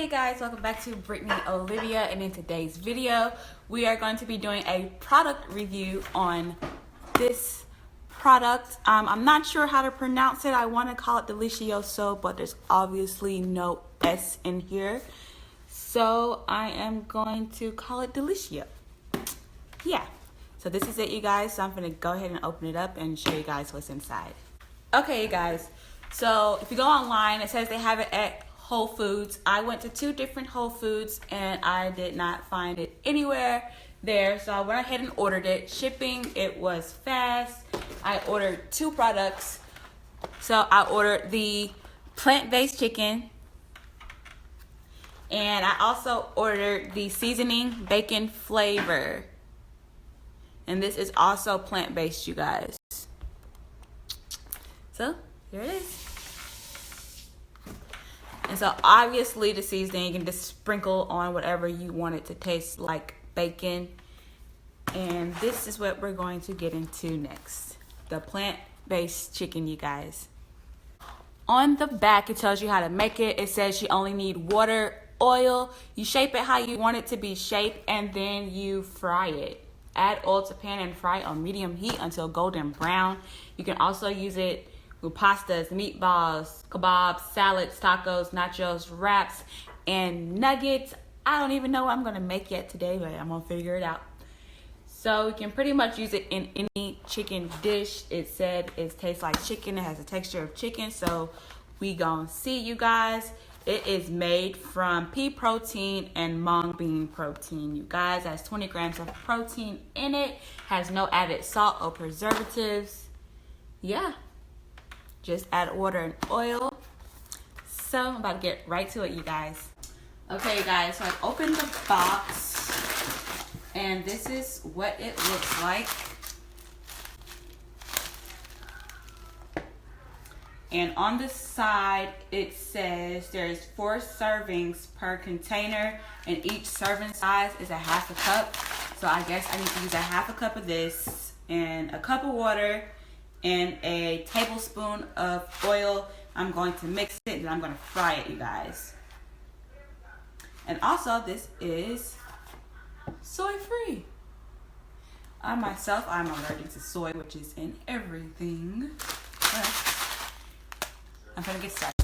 you guys, welcome back to Brittany Olivia, and in today's video we are going to be doing a product review on this product. I'm not sure how to pronounce it. I want to call it Deliciou, but there's obviously no S in here, so I am going to call it Deliciou. Yeah, so this is it, you guys. So I'm going to go ahead and open it up and show you guys what's inside. Okay, you guys, so if you go online, it says they have it at Whole Foods. I went to 2 different Whole Foods and I did not find it anywhere there, so I went ahead and ordered it. Shipping, it was fast. I ordered 2 products. So I ordered the plant-based chicken, and I also ordered the seasoning bacon flavor, and this is also plant-based, you guys. So here it is. And so obviously the seasoning, you can just sprinkle on whatever you want it to taste like bacon. And this is what we're going to get into next. The plant-based chicken, you guys. On the back, it tells you how to make it. It says you only need water, oil. You shape it how you want it to be shaped, and then you fry it. Add oil to pan and fry on medium heat until golden brown. You can also use it with pastas, meatballs, kebabs, salads, tacos, nachos, wraps, and nuggets. I don't even know what I'm gonna make yet today, but I'm gonna figure it out. So you can pretty much use it in any chicken dish. It said it tastes like chicken. It has a texture of chicken. So we gonna see, you guys. It is made from pea protein and mung bean protein. You guys, it has 20 grams of protein in it. Has no added salt or preservatives. Yeah. Just add water and oil. So I'm about to get right to it, you guys. Okay, you guys, so I opened the box, and this is what it looks like. And on the side, it says there's 4 servings per container, and each serving size is a half a cup. So I guess I need to use a half a cup of this, and a cup of water, and a tablespoon of oil. I'm going to mix it and I'm going to fry it, you guys. And also, this is soy free. I myself, I'm allergic to soy, which is in everything. But I'm going to get started.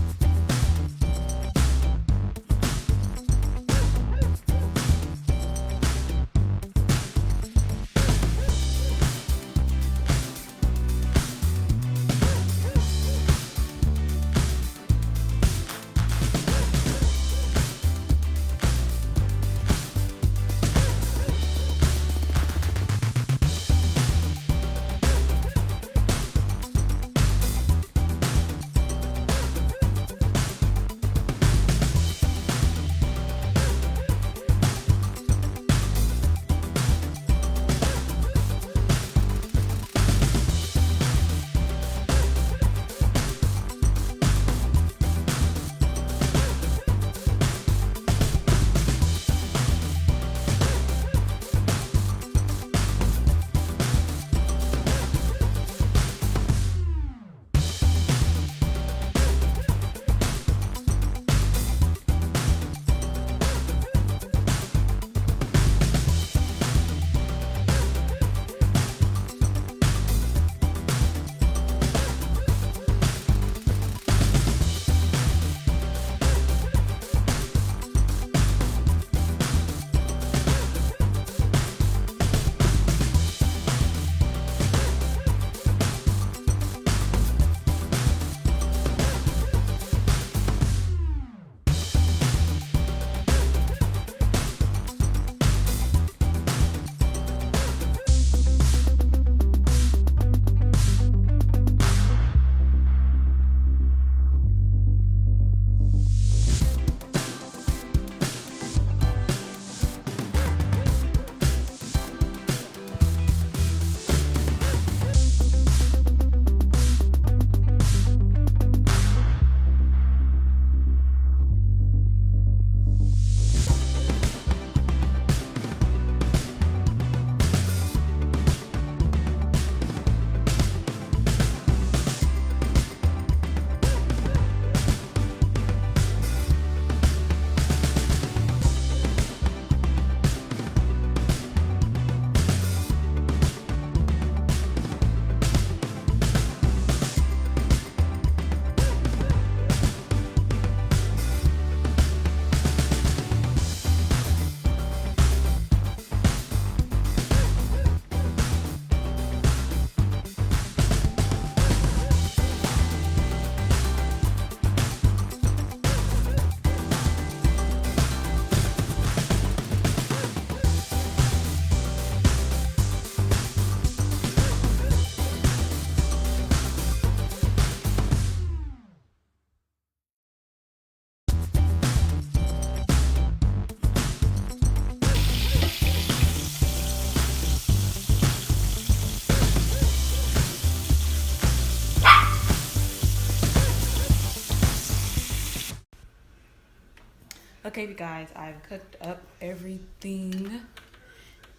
Okay, you guys, I've cooked up everything,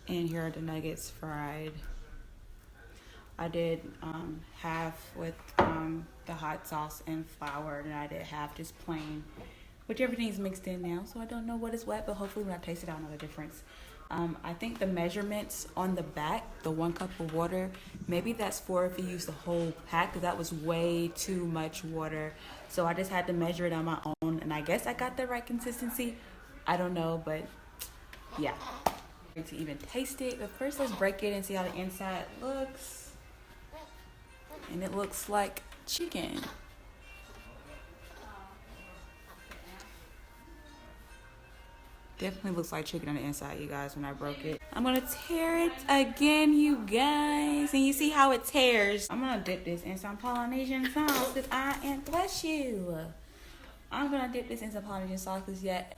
and here are the nuggets fried. I did half with the hot sauce and flour, and I did half just plain, which everything's mixed in now, so I don't know what is what, but hopefully when I taste it, I'll know the difference. I think the measurements on the back, the 1 cup of water, maybe that's for if you use the whole pack, because that was way too much water. So I just had to measure it on my own, and I guess I got the right consistency. I don't know, but yeah. To even taste it, but first let's break it and see how the inside looks. And it looks like chicken. Definitely looks like chicken on the inside, you guys, when I broke it. I'm gonna tear it again, you guys. And you see how it tears. I'm gonna dip this in some Polynesian sauce because I am, bless you. I'm gonna dip this in some Polynesian sauce because yet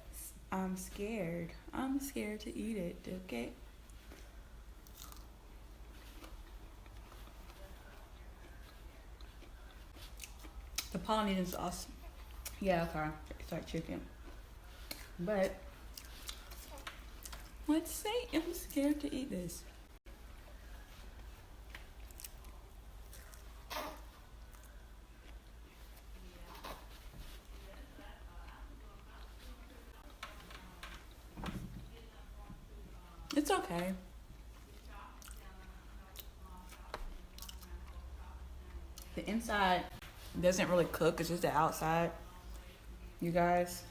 I'm scared. I'm scared to eat it, okay? The Polynesian sauce, yeah, okay, it's like chicken. But let's see, I'm scared to eat this. It's okay. The inside doesn't really cook, it's just the outside, you guys.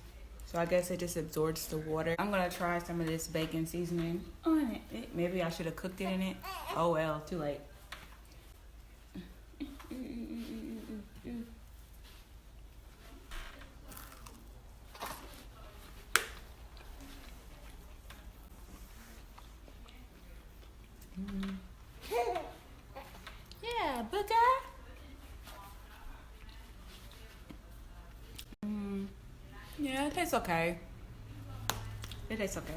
So I guess it just absorbs the water. I'm gonna try some of this bacon seasoning on it. Maybe I should have cooked it in it. Oh well, too late. Yeah, booger. Yeah, it tastes okay. It tastes okay.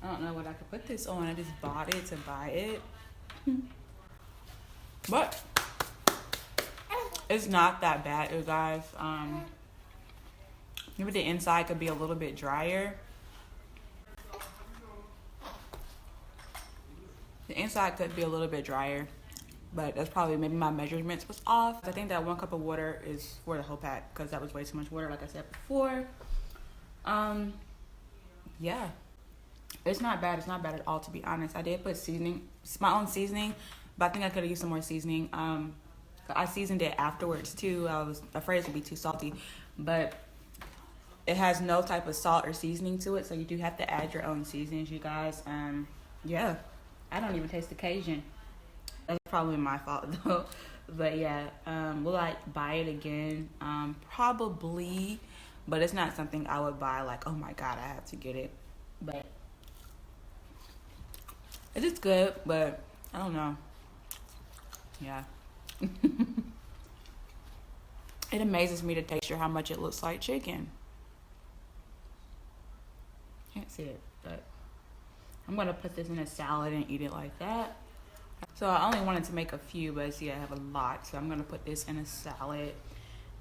I don't know what I could put this on. I just bought it to buy it. But it's not that bad, you guys. Maybe the inside could be a little bit drier. The inside could be a little bit drier, but that's probably maybe my measurements was off. I think that 1 cup of water is for the whole pack because that was way too much water, like I said before. Yeah, it's not bad. It's not bad at all, to be honest. I did put seasoning, my own seasoning, but I think I could have used some more seasoning. I seasoned it afterwards too. I was afraid it would be too salty, but it has no type of salt or seasoning to it, so you do have to add your own seasonings, you guys. Yeah, I don't even taste the Cajun. That's probably my fault though. But yeah, will I buy it again? Probably, but it's not something I would buy like, oh my god, I have to get it. But it is good, but I don't know. Yeah. It amazes me to taste how much it looks like chicken. Can't see it, but I'm gonna put this in a salad and eat it like that. So I only wanted to make a few, but see, I have a lot, so I'm gonna put this in a salad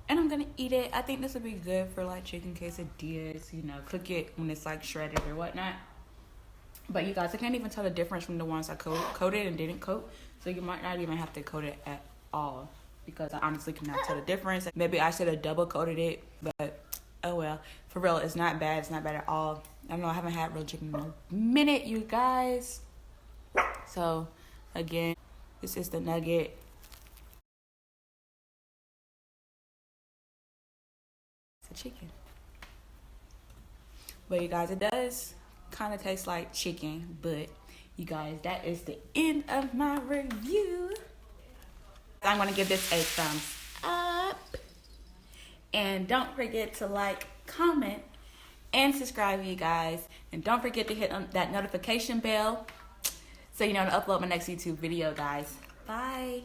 and I'm gonna eat it. I think this would be good for like chicken quesadillas, you know, cook it when it's like shredded or whatnot. But you guys, I can't even tell the difference from the ones I coated and didn't coat, so you might not even have to coat it at all because I honestly cannot tell the difference. Maybe I should have double coated it, but oh well. For real, it's not bad. It's not bad at all. I don't know, I haven't had real chicken in a minute, you guys. So again, this is the nugget. It's a chicken. But you guys, it does kind of taste like chicken, but you guys, that is the end of my review. I'm gonna give this a thumbs up, and don't forget to like, comment, and subscribe, you guys, and don't forget to hit that notification bell so you know to upload my next YouTube video, guys. Bye.